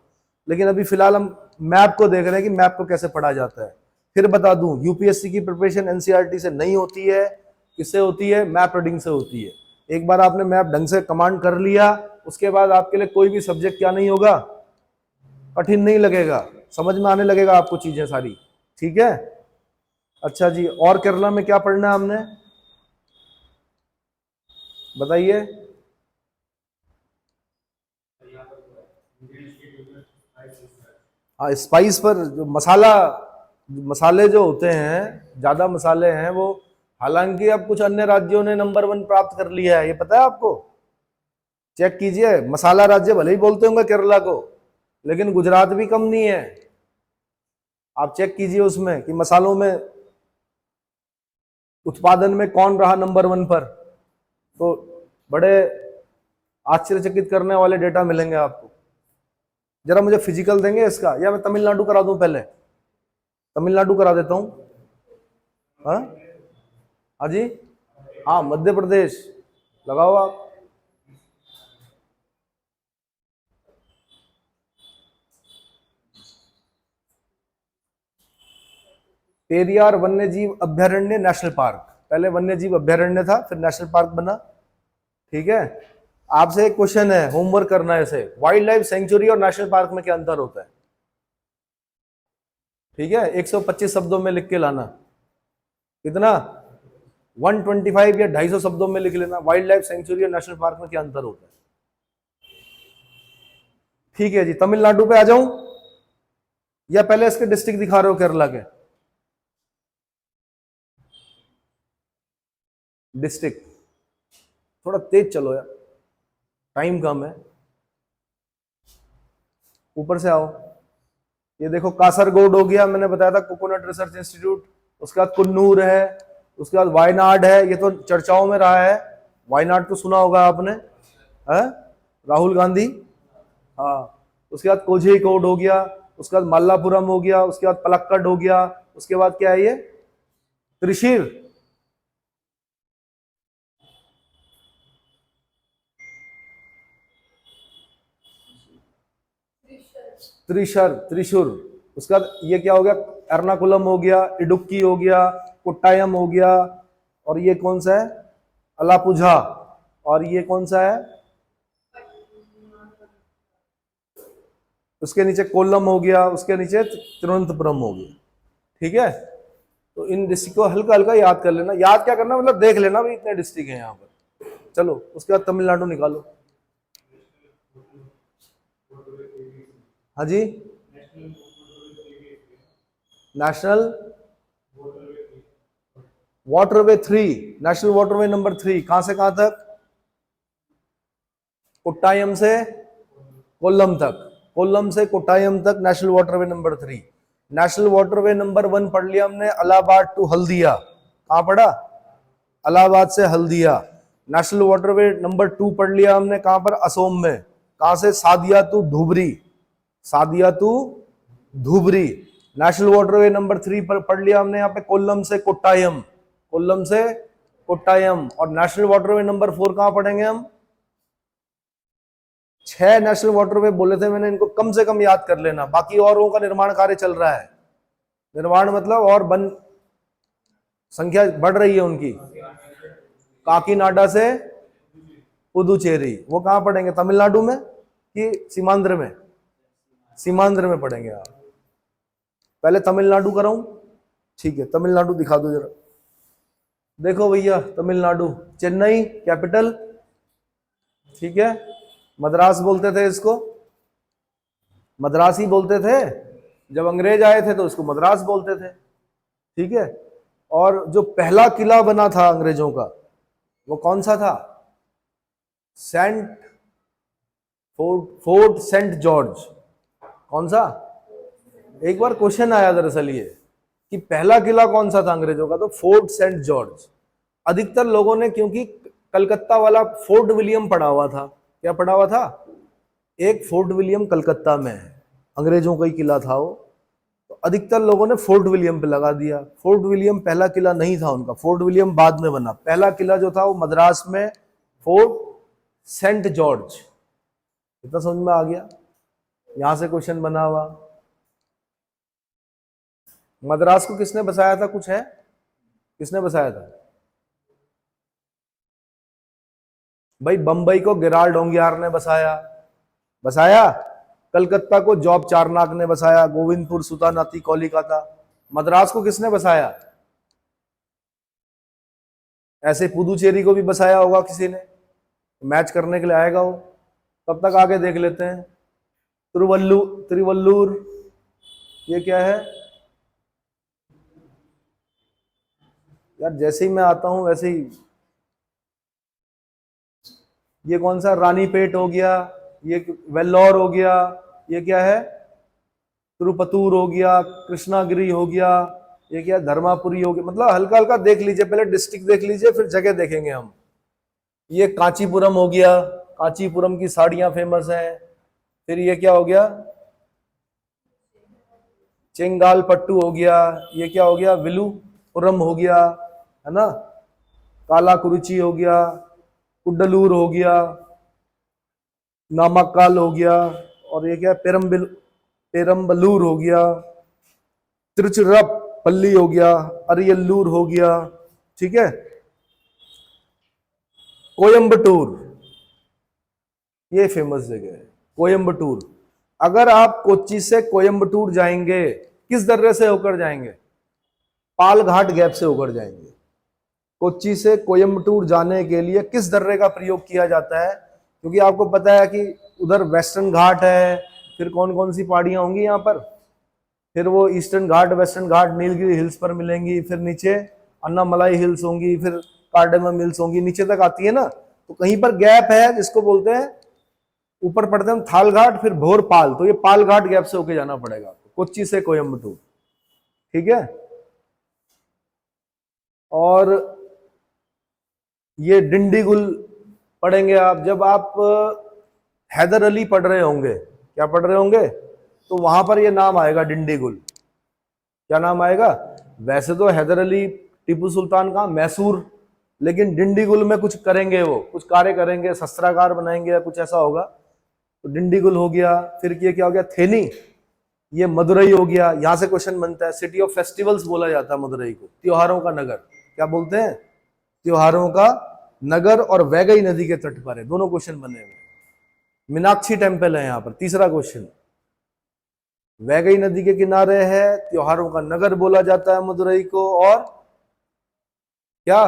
लेकिन अभी फिलहाल हम मैप को देख रहे हैं कि मैप को कैसे पढ़ा जाता है। फिर बता दूं, यूपीएससी की प्रिपरेशन एनसीईआरटी से नहीं होती है, किससे होती है? मैप रीडिंग से होती है। एक बार आपने मैप ढंग से कमांड कर लिया, उसके बाद आपके लिए कोई भी सब्जेक्ट क्या नहीं होगा, कठिन नहीं लगेगा, समझ में आने लगेगा आपको चीजें सारी। ठीक है, अच्छा जी, और केरला में क्या पढ़ना है हमने, बताइए। हाँ, स्पाइस पर जो मसाले जो होते हैं, ज्यादा मसाले हैं वो, हालांकि अब कुछ अन्य राज्यों ने नंबर 1 प्राप्त कर लिया है, ये पता है आपको? चेक कीजिए, मसाला राज्य भले ही बोलते होंगे केरला को, लेकिन गुजरात भी कम नहीं है। आप चेक कीजिए उसमें कि मसालों में उत्पादन में कौन रहा नंबर 1 पर, तो बड़े आश्चर्यचकित करने वाले डेटा मिलेंगे आपको। जरा मुझे फिजिकल देंगे इसका, या मैं तमिलनाडु करा दूं? पहले तमिलनाडु करा देता हूं। हाँ हाँ जी, हाँ मध्य प्रदेश लगाओ आप। पेरियार वन्यजीव अभ्यारण्य नेशनल पार्क, पहले वन्यजीव अभ्यारण्य था फिर नेशनल पार्क बना। ठीक है, आपसे एक क्वेश्चन है, होमवर्क करना है इसे, वाइल्ड लाइफ सेंचुरी और नेशनल पार्क में क्या अंतर होता है? ठीक है, 125 शब्दों में लिख के लाना। कितना? 125 या 250 शब्दों में लिख लेना, वाइल्ड लाइफ सेंचुरी और नेशनल पार्क में क्या अंतर होता है। ठीक है जी, तमिलनाडु पे आ जाऊं या पहले इसके डिस्ट्रिक्ट दिखा रहे हो केरला के? डिस्ट्रिक्ट थोड़ा तेज चलो यार, टाइम कम है। ऊपर से आओ, ये देखो कासरगोड हो गया, मैंने बताया था कोकोनट रिसर्च इंस्टीट्यूट। उसके बाद कुन्नूर है, उसके बाद वायनाड है, ये तो चर्चाओं में रहा है। वायनाड तो सुना होगा आपने, है? राहुल गांधी। हाँ, उसके बाद कोझीकोड हो गया, उसके बाद मल्लापुरम हो गया, उसके बाद पलक्कड हो गया, उसके बाद क्या है ये, त्रिशीर। त्रिशर, त्रिशूर। उसके बाद ये क्या हो गया, एर्नाकुलम हो गया, इडुक्की हो गया, कोट्टायम हो गया, और ये कौन सा है, अलापुझा, और ये कौन सा है, उसके नीचे कोल्लम हो गया, उसके नीचे तिरुवनंतपुरम हो गया। ठीक है, तो इन डिस्ट्रिक्ट को हल्का हल्का याद कर लेना। याद क्या करना, मतलब देख लेना भाई इतने डिस्ट्रिक्ट हैं यहाँ पर। चलो उसके बाद तमिलनाडु निकालो। हाँ जी, national waterway 3, national waterway number 3 कहां से कहां तक? कोट्टायम से कोल्लम तक, कोल्लम से कोट्टायम तक national waterway number 3। National waterway number 1 पढ़ लिया हमने, इलाहाबाद टू हल्दिया। कहां पढ़ा? इलाहाबाद से हल्दिया। नेशनल वाटरवे नंबर 2 पढ़ लिया हमने, कहां पर? असोम में। कहां से? Sadiya to Dhubri, Sadiya to Dhubri. National waterway number 3 पर पढ़ लिया हमने यहाँ पे, कोल्लम से कोट्टायम, कोल्लम से कोट्टायम। और नेशनल वाटरवे नंबर 4 कहां पढ़ेंगे हम? 6 नेशनल वाटरवे बोले थे मैंने, इनको कम से कम याद कर लेना। बाकी औरों का निर्माण कार्य चल रहा है, निर्माण मतलब और बन संख्या बढ़ रही है उनकी। काकीनाडा से पुदुचेरी, वो कहां पढ़ेंगे? तमिलनाडु में कि सीमांध्र में? सीमांध्र में पढ़ेंगे आप। पहले तमिलनाडु कराऊं? ठीक है, तमिलनाडु दिखा दो जरा। देखो भैया, तमिलनाडु, चेन्नई कैपिटल, ठीक है। मद्रास बोलते थे इसको, मद्रास ही बोलते थे। जब अंग्रेज आए थे तो इसको मद्रास बोलते थे, ठीक है। और जो पहला किला बना था अंग्रेजों का, वो कौन सा था? Fort saint George. कौन सा? एक बार क्वेश्चन आया दरअसल ये कि पहला किला कौन सा था अंग्रेजों का, तो फोर्ट सेंट जॉर्ज। अधिकतर लोगों ने, क्योंकि कलकत्ता वाला फोर्ट विलियम पढ़ा हुआ था। क्या पढ़ा हुआ था? एक फोर्ट विलियम कलकत्ता में है, अंग्रेजों का ही किला था वो, तो अधिकतर लोगों ने फोर्ट विलियम पे लगा दिया। फोर्ट विलियम पहला किला नहीं था उनका, फोर्ट विलियम बाद में बना। पहला किला जो था वो मद्रास में, फोर्ट सेंट जॉर्ज। इतना समझ में आ गया? यहां से क्वेश्चन बना हुआ। मद्रास को किसने बसाया था, कुछ है? किसने बसाया था भाई? बंबई को गिराल्ड होंगियार ने बसाया, बसाया। कलकत्ता को जॉब चारनाक ने बसाया, गोविंदपुर, सुतानाती, कोलिकाता। मद्रास को किसने बसाया? ऐसे पुदुचेरी को भी बसाया होगा किसी ने, मैच करने के लिए आएगा वो। तब तक आगे देख लेते हैं। तिरुवल्लुर, ये क्या है यार? जैसे ही मैं आता हूं वैसे ही, ये कौन सा? रानीपेट हो गया, ये वेल्लोर हो गया, ये क्या है? तिरुपतूर हो गया, कृष्णागिरी हो गया, ये क्या? धर्मापुरी हो गया। मतलब हल्का हल्का देख लीजिए, पहले डिस्ट्रिक्ट देख लीजिए फिर जगह देखेंगे हम। ये कांचीपुरम हो गया, कांचीपुरम की साड़ियां फेमस हैं। फिर ये क्या हो गया? चेंगालपट्टू हो गया, ये क्या हो गया? विलुपुरम हो गया, है ना। कालाकुरुची हो गया, कुड्डलूर हो गया, नामाक्काल हो गया, और ये क्या? पेरम्बलूर हो गया, तिरुचिरापल्ली हो गया, अरियल्लूर हो गया, ठीक है। कोयम्बटूर, ये फेमस जगह है कोयम्बटूर। अगर आप कोच्चि से कोयम्बटूर जाएंगे, किस दर्रे से होकर जाएंगे? पाल घाट गैप से होकर जाएंगे। कोच्चि से कोयम्बटूर जाने के लिए किस दर्रे का प्रयोग किया जाता है? क्योंकि आपको पता है कि उधर वेस्टर्न घाट है, फिर कौन कौन सी पहाड़ियां होंगी यहाँ पर, फिर वो ईस्टर्न घाट, वेस्टर्न घाट नीलगिरी हिल्स पर मिलेंगी, फिर नीचे अन्नामलाई हिल्स होंगी, फिर कार्डेमम हिल्स होंगी, नीचे तक आती है ना। तो कहीं पर गैप है जिसको बोलते हैं, ऊपर पढ़ते हैं थाल घाट, फिर भोरपाल, तो ये पाल घाट गैप से होके जाना पड़ेगा आपको, कोच्चि से कोयम्बटूर, ठीक है। और ये डिंडीगुल पढ़ेंगे आप, जब आप हैदर अली पढ़ रहे होंगे, क्या पढ़ रहे होंगे, तो वहां पर ये नाम आएगा डिंडीगुल। क्या नाम आएगा? वैसे तो हैदर अली टीपू सुल्तान का मैसूर, लेकिन डिंडीगुल में कुछ करेंगे, वो कुछ कार्य करेंगे, शस्त्रागार बनाएंगे या कुछ ऐसा होगा, तो डिंडीगुल हो गया। फिर ये क्या हो गया? थेनी, ये मदुरई हो गया। यहां से क्वेश्चन बनता है, सिटी ऑफ फेस्टिवल्स बोला जाता है मदुरई को, त्योहारों का नगर। क्या बोलते हैं? त्योहारों का नगर। और वैगई नदी के तट पर है। दोनों क्वेश्चन बने हुए। मीनाक्षी टेम्पल है यहाँ पर, तीसरा क्वेश्चन। वैगई नदी के किनारे है, त्योहारों का नगर बोला जाता है मदुरई को, और क्या,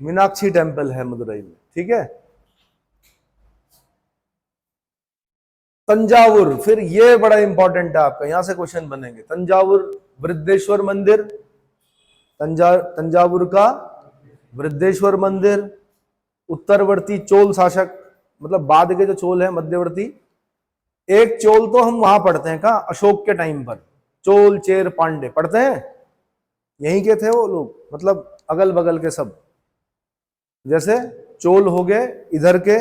मीनाक्षी टेम्पल है मदुरई में। ठीक है। तंजावुर, फिर ये बड़ा इंपॉर्टेंट है आपका, यहां से क्वेश्चन बनेंगे। तंजावुर वृद्धेश्वर मंदिर, तंजावुर का वृद्धेश्वर मंदिर। उत्तरवर्ती चोल शासक, मतलब बाद के जो चोल है मध्यवर्ती, एक चोल तो हम वहां पढ़ते हैं कहा, अशोक के टाइम पर, चोल चेर पांडे पढ़ते हैं, यहीं के थे वो लोग, मतलब अगल बगल के सब। जैसे चोल हो गए इधर के,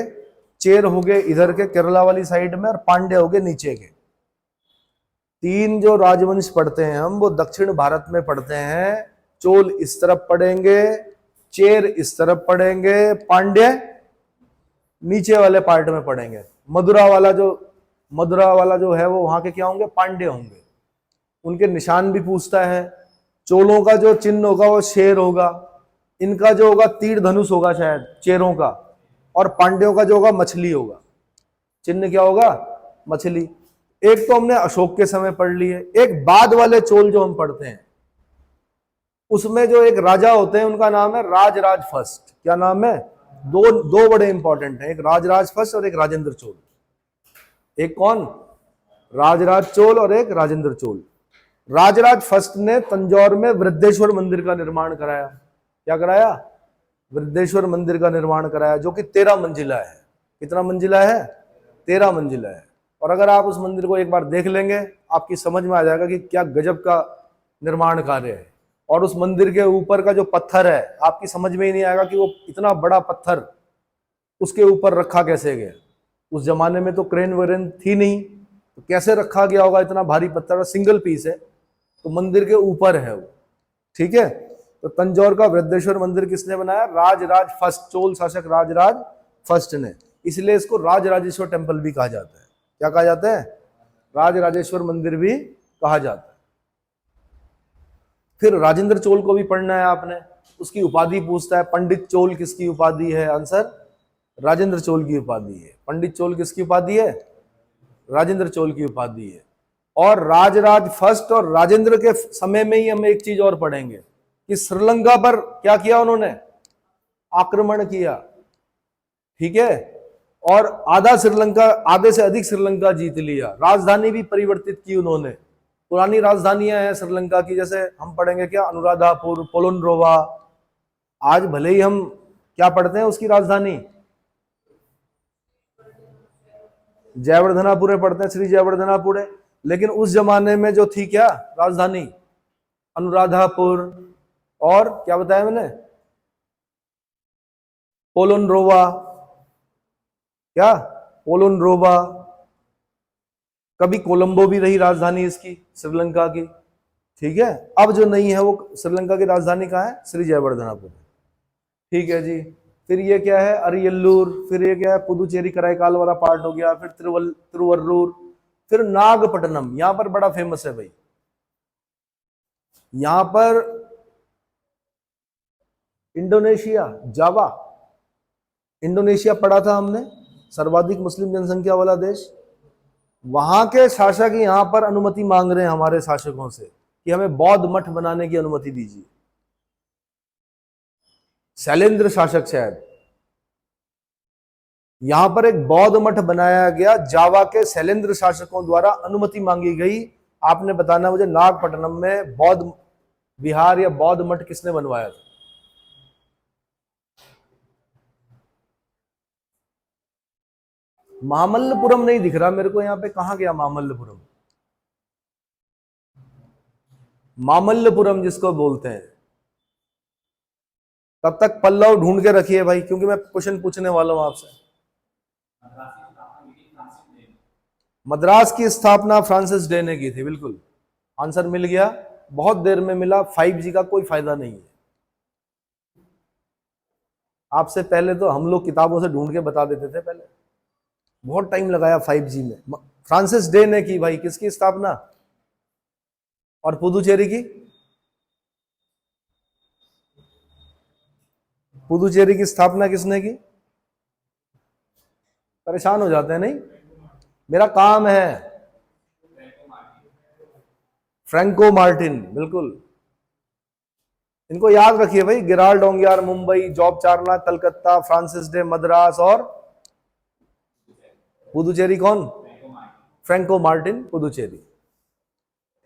चेर हो गए इधर के केरला वाली साइड में, और पांडे हो गए नीचे के। तीन जो राजवंश पढ़ते हैं हम, वो दक्षिण भारत में पढ़ते हैं। चोल इस तरफ पढ़ेंगे, चेर इस तरफ पढ़ेंगे, पांड्य नीचे वाले पार्ट में पढ़ेंगे। मदुरा वाला जो है वो वहां के क्या होंगे, पांड्य होंगे। उनके निशान भी पूछता है। चोलों का जो चिन्ह होगा वो शेर होगा, इनका जो होगा तीर धनुष होगा शायद चेरों का, और पांड्यों का जो होगा मछली होगा। चिन्ह क्या होगा, मछली। एक तो हमने अशोक के समय पढ़ लिए, एक बाद वाले चोल जो हम पढ़ते हैं, उसमें जो एक राजा होते हैं उनका नाम है राजराज फर्स्ट। क्या नाम है, दो बड़े इंपॉर्टेंट हैं, एक राजराज फर्स्ट और एक राजेंद्र चोल। एक कौन, राजराज चोल और एक राजेंद्र चोल। राजराज फर्स्ट ने तंजौर में वृद्धेश्वर मंदिर का निर्माण कराया। क्या कराया, वृद्धेश्वर मंदिर का निर्माण कराया, जो कि 13 मंजिला है। कितना मंजिला है, 13 मंजिला है। और अगर आप उस मंदिर को एक बार देख लेंगे, आपकी समझ में आ जाएगा कि क्या गजब का निर्माण कार्य है। और उस मंदिर के ऊपर का जो पत्थर है, आपकी समझ में ही नहीं आएगा कि वो इतना बड़ा पत्थर उसके ऊपर रखा कैसे गया। उस जमाने में तो क्रेन वेरेन थी नहीं, तो कैसे रखा गया होगा इतना भारी पत्थर, सिंगल पीस है, तो मंदिर के ऊपर है वो। ठीक है। तो तंजौर का वृद्धेश्वर मंदिर किसने बनाया, राजराज फर्स्ट, चोल शासक राजराज फर्स्ट ने। इसलिए इसको राजराजेश्वर टेम्पल भी कहा जाता है। क्या कहा जाता है, राजराजेश्वर मंदिर भी कहा जाता है। फिर राजेंद्र चोल को भी पढ़ना है आपने, उसकी उपाधि पूछता है। पंडित चोल किसकी उपाधि है, आंसर राजेंद्र चोल की उपाधि है। पंडित चोल किसकी उपाधि है, राजेंद्र चोल की उपाधि है। और राजराज फर्स्ट और राजेंद्र के समय में ही हम एक चीज और पढ़ेंगे कि श्रीलंका पर क्या किया उन्होंने, आक्रमण किया। ठीक है। और आधा श्रीलंका, आधे से अधिक श्रीलंका जीत लिया। राजधानी भी परिवर्तित की उन्होंने। पुरानी राजधानियां हैं श्रीलंका की, जैसे हम पढ़ेंगे क्या, अनुराधापुर, पोलोनरोवा। आज भले ही हम क्या पढ़ते हैं उसकी राजधानी, जयवर्धनापुरे पढ़ते हैं, श्री जयवर्धनापुरे, लेकिन उस जमाने में जो थी क्या राजधानी, अनुराधापुर, और क्या बताया मैंने, पोलोनरोवा। क्या, पोलोनरोवा। कभी कोलंबो भी रही राजधानी इसकी, श्रीलंका की। ठीक है। अब जो नहीं है वो श्रीलंका की राजधानी कहाँ है, श्री जयवर्धनापुर। ठीक है जी। फिर ये क्या है, अरियल्लूर। फिर ये क्या है, पुदुचेरी कराईकाल वाला पार्ट हो गया। फिर तिरुवल्लूर। फिर नागपट्टनम, यहां पर बड़ा फेमस है भाई। यहां पर इंडोनेशिया, जावा, इंडोनेशिया पढ़ा था हमने, सर्वाधिक मुस्लिम जनसंख्या वाला देश। वहां के शासक यहां पर अनुमति मांग रहे हैं हमारे शासकों से कि हमें बौद्ध मठ बनाने की अनुमति दीजिए। शैलेंद्र शासक शायद, यहां पर एक बौद्ध मठ बनाया गया, जावा के शैलेंद्र शासकों द्वारा अनुमति मांगी गई। आपने बताना मुझे, नागपट्टनम में बौद्ध विहार या बौद्ध मठ किसने बनवाया था। मामल्लपुरम नहीं दिख रहा मेरे को यहां पे, कहां गया मामल्लपुरम, मामल्लपुरम जिसको बोलते हैं। तब तक पल्लव ढूंढ के रखिए भाई, क्योंकि मैं क्वेश्चन पूछने वाला हूं आपसे। मद्रास की स्थापना फ्रांसिस डे ने की थी, बिल्कुल आंसर मिल गया, बहुत देर में मिला। 5G का कोई फायदा नहीं है। आपसे पहले तो हम लोग किताबों से ढूंढ के बता देते थे, पहले बहुत टाइम लगाया 5G में। फ्रांसिस डे ने की भाई, किसकी स्थापना, और पुदुचेरी की, पुदुचेरी की स्थापना किसने की, परेशान हो जाते हैं नहीं। मेरा काम है। फ्रैंको मार्टिन, बिल्कुल। इनको याद रखिए भाई, Gerald Aungier Mumbai, Job Charnock Calcutta, Francis Day Madras और पुदुचेरी कौन? Francois Martin Puducherry.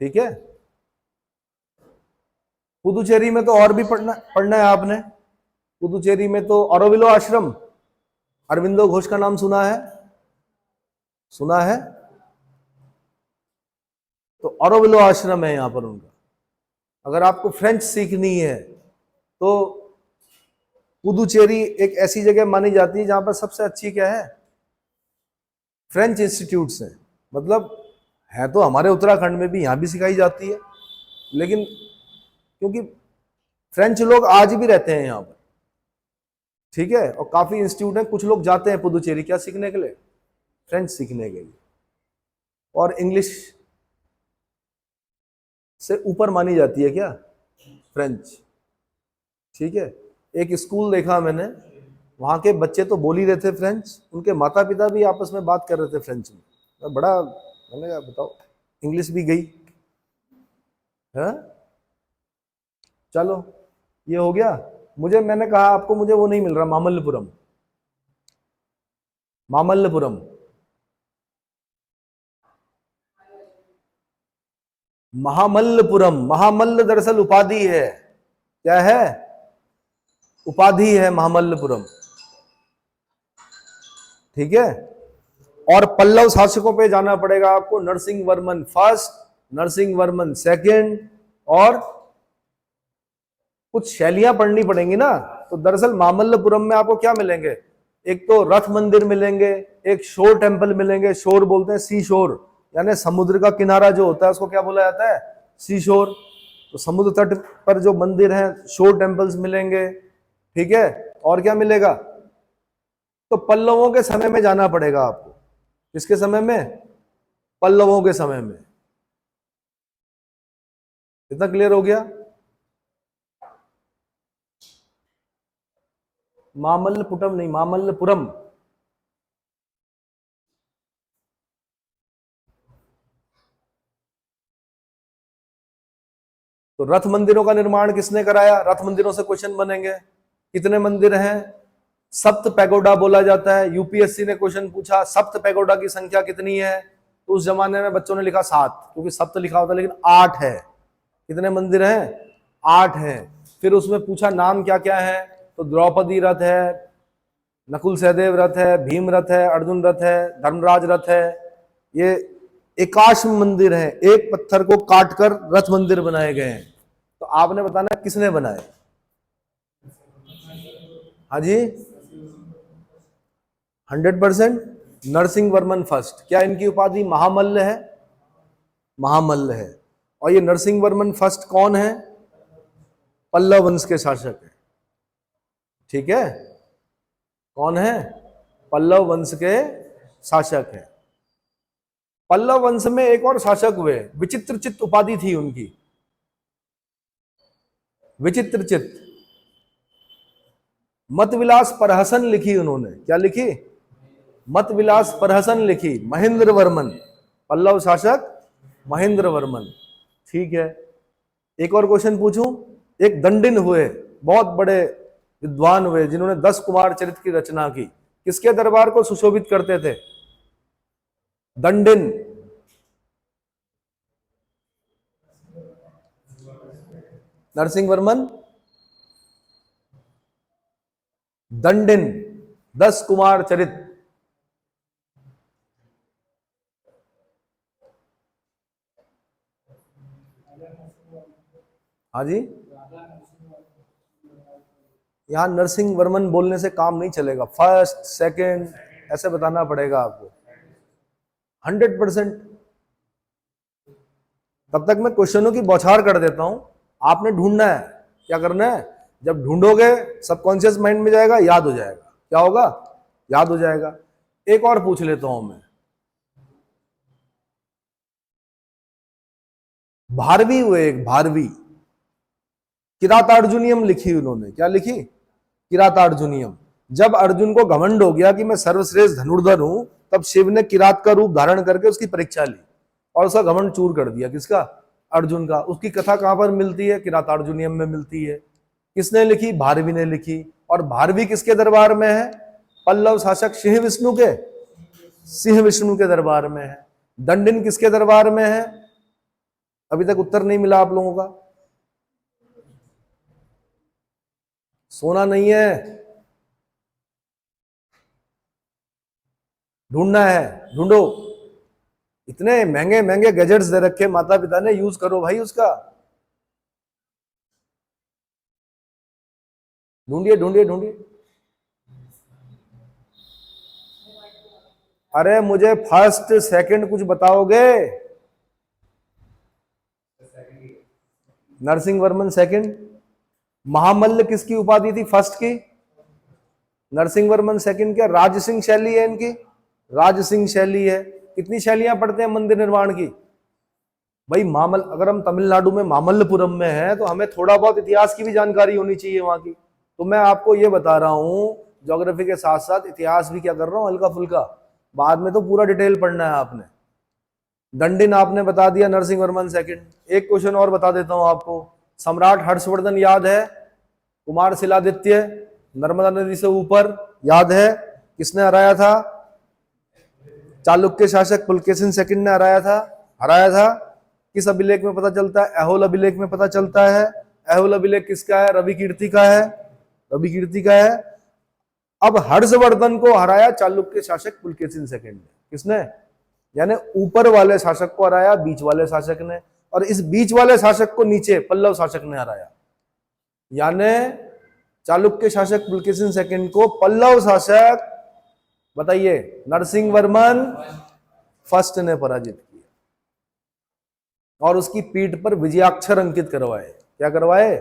ठीक है। पुदुचेरी में तो और भी पढ़ना है आपने। पुदुचेरी में तो ऑरोविलो आश्रम, अरविंदो घोष का नाम सुना है? सुना है? तो ऑरोविलो आश्रम है यहां पर उनका। अगर आपको फ्रेंच सीखनी है तो पुदुचेरी एक ऐसी जगह मानी जाती है जहां पर सबसे अच्छी क्या है? फ्रेंच इंस्टीट्यूट्स हैं। मतलब है तो हमारे उत्तराखंड में भी, यहां भी सिखाई जाती है, लेकिन क्योंकि फ्रेंच लोग आज भी रहते हैं यहां पर, ठीक है, और काफी इंस्टीट्यूट हैं। कुछ लोग जाते हैं पुदुचेरी क्या सीखने के लिए? फ्रेंच सीखने के लिए। और इंग्लिश से ऊपर मानी जाती है क्या? फ्रेंच। ठीक है। एक स्कूल देखा मैंने, वहां के बच्चे तो बोल ही रहे थे फ्रेंच, उनके माता पिता भी आपस में बात कर रहे थे फ्रेंच में। तो बड़ा, मैंने कहा बताओ, इंग्लिश भी गई है। चलो ये हो गया। मुझे, मैंने कहा आपको, मुझे वो नहीं मिल रहा, मामल्लपुरम। मामल्लपुरम, महामल्लपुरम। महामल्ल दरअसल उपाधि है। क्या है? उपाधि है महामल्लपुरम। ठीक है। और पल्लव शासकों पे जाना पड़ेगा आपको। नरसिंह वर्मन फर्स्ट, नरसिंह वर्मन सेकंड, और कुछ शैलियां पढ़नी पड़ेंगी ना। तो दरअसल मामल्लपुरम में आपको क्या मिलेंगे? एक तो रथ मंदिर मिलेंगे, एक शोर टेम्पल मिलेंगे। शोर बोलते हैं सी शोर, यानी समुद्र का किनारा जो होता है उसको क्या बोला जाता है? सी शोर। तो समुद्र तट पर जो मंदिर है, शोर टेम्पल्स मिलेंगे। ठीक है। और क्या मिलेगा? तो पल्लवों के समय में जाना पड़ेगा आपको। किसके समय में? पल्लवों के समय में। इतना क्लियर हो गया? मामल्लपुरम नहीं, मामल्लपुरम। तो रथ मंदिरों का निर्माण किसने कराया? रथ मंदिरों से क्वेश्चन बनेंगे। कितने मंदिर हैं? सप्त पैगोडा बोला जाता है। यूपीएससी ने क्वेश्चन पूछा सप्त पैगोडा की संख्या कितनी है, तो उस जमाने में बच्चों ने लिखा 7, क्योंकि सप्त लिखा होता, लेकिन 8 है। कितने मंदिर हैं? 8 हैं। फिर उसमें पूछा नाम क्या क्या है, तो द्रौपदी रथ है, नकुल सहदेव रथ है, भीम रथ है, अर्जुन रथ है, धर्मराज रथ है। ये एकाश मंदिर है, एक पत्थर को काटकर रथ मंदिर बनाए गए हैं। तो आपने बताना किसने बनाए? हाँ जी, 100% नरसिंह वर्मन फर्स्ट। क्या इनकी उपाधि महामल्ल है? महामल्ल है। और ये नरसिंह वर्मन फर्स्ट कौन है? पल्लव वंश के शासक है। ठीक है। कौन है? पल्लव वंश के शासक है। पल्लव वंश में एक और शासक हुए, विचित्रचित्त उपाधि थी उनकी। विचित्रचित्त। मतविलास परहसन लिखी उन्होंने। क्या लिखी? मतविलास परहसन लिखी। महेंद्र वर्मन, पल्लव शासक महेंद्र वर्मन। ठीक है। एक और क्वेश्चन पूछूं। एक दंडिन हुए, बहुत बड़े विद्वान हुए, जिन्होंने 10 कुमार चरित्र की रचना की। किसके दरबार को सुशोभित करते थे? दंडिन। नरसिंह वर्मन, दंडिन, 10 कुमार चरित्र। हाँ जी, यहां नरसिंह वर्मन बोलने से काम नहीं चलेगा। फर्स्ट, सेकंड ऐसे बताना पड़ेगा आपको 100%। तब तक मैं क्वेश्चनों की बौछार कर देता हूं, आपने ढूंढना है। क्या करना है? जब ढूंढोगे सबकॉन्शियस माइंड में जाएगा, याद हो जाएगा। क्या होगा? याद हो जाएगा। एक और पूछ लेता हूं मैं। भारवी हुए एक, भारवी। किरातार्जुनियम लिखी उन्होंने। क्या लिखी? किरातार्जुनियम। जब अर्जुन को घमंड हो गया कि मैं सर्वश्रेष्ठ धनुर्धर हूं, तब शिव ने किरात का रूप धारण करके उसकी परीक्षा ली और उसका घमंड चूर कर दिया। किसका? अर्जुन का। उसकी कथा कहां पर मिलती है? किरातार्जुनीयम में मिलती है। किसने लिखी? भारवी ने लिखी। और भारवी किसके दरबार में है? पल्लव शासक सिंह विष्णु के, सिंह विष्णु के दरबार में है। दंडिन किसके दरबार में है? अभी तक उत्तर नहीं मिला आप लोगों का। सोना नहीं है, ढूंढना है, ढूंढो। इतने महंगे महंगे गैजेट्स दे रखे माता पिता ने, यूज करो भाई उसका। ढूंढिए ढूंढिए ढूंढिए। अरे मुझे फर्स्ट सेकंड कुछ बताओगे? नरसिंह वर्मन सेकंड। महामल्ल किसकी उपाधि थी फर्स्ट की? नरसिंह वर्मन सेकंड। क्या राज सिंह शैली है इनकी? राज सिंह शैली है। कितनी शैलियां पढ़ते हैं मंदिर निर्माण की? भाई मामल, अगर हम तमिलनाडु में मामल्लपुरम में हैं तो हमें थोड़ा बहुत इतिहास की भी जानकारी होनी चाहिए वहां की। तो मैं आपको ये बता रहा हूं, ज्योग्राफी के साथ साथ इतिहास भी क्या कर रहा हूं, हल्का फुल्का। बाद में तो पूरा डिटेल पढ़ना है आपने। दंडिन आपने बता दिया, नरसिंह वर्मन सेकंड। एक क्वेश्चन और बता देता हूं आपको। सम्राट हर्षवर्धन याद है? कुमार शिलादित्य, नर्मदा नदी से ऊपर, याद है? किसने हराया था? चालुक्य शासक पुलकेशिन सेकंड ने हराया था। किस अभिलेख में पता चलता है? ऐहोल अभिलेख में पता चलता है। ऐहोल अभिलेख किसका है? रवि कीर्ति का है। रवि कीर्ति का है। अब हर्षवर्धन को हराया चालुक्य शासक पुलकेशिन सेकंड ने। किसने? यानी ऊपर वाले शासक को हराया बीच वाले शासक ने, और इस बीच वाले शासक को नीचे पल्लव शासक ने हराया। यानी चालुक्य शासक पुलकेशिन सेकंड को पल्लव शासक, बताइए, नरसिंह वर्मन फर्स्ट ने पराजित किया और उसकी पीठ पर विजयाक्षर अंकित करवाए। क्या करवाए?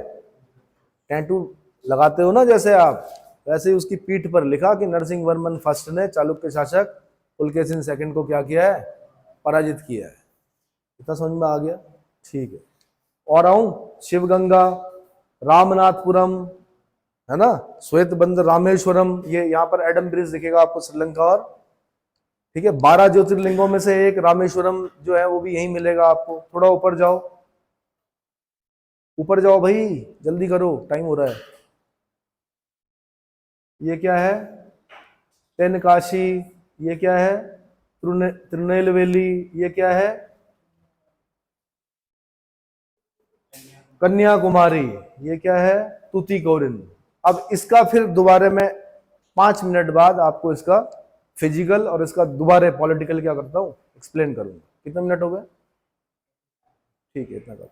टैटू लगाते हो ना जैसे आप, वैसे ही उसकी पीठ पर लिखा कि नरसिंह वर्मन फर्स्ट ने चालुक्य शासक पुलकेशिन सेकंड को क्या किया है? पराजित किया है। इतना समझ में आ गया? ठीक है। और आऊं, शिवगंगा, रामनाथपुरम, है ना, श्वेतबंद, रामेश्वरम, ये यहाँ पर एडम ब्रिज दिखेगा आपको श्रीलंका। और ठीक है, 12 ज्योतिर्लिंगों में से एक रामेश्वरम जो है वो भी यहीं मिलेगा आपको। थोड़ा ऊपर जाओ, ऊपर जाओ भाई, जल्दी करो, टाइम हो रहा है। ये क्या है? तेनकाशी। ये क्या है? तिरुनेलवेली। ये क्या है? कन्याकुमारी। ये क्या है? तूतीकोरिन। अब इसका फिर दोबारा मैं 5 मिनट बाद आपको इसका फिजिकल और इसका दोबारा पॉलिटिकल क्या करता हूं, एक्सप्लेन करूंगा। कितने मिनट हो गए? ठीक है, इतना कर।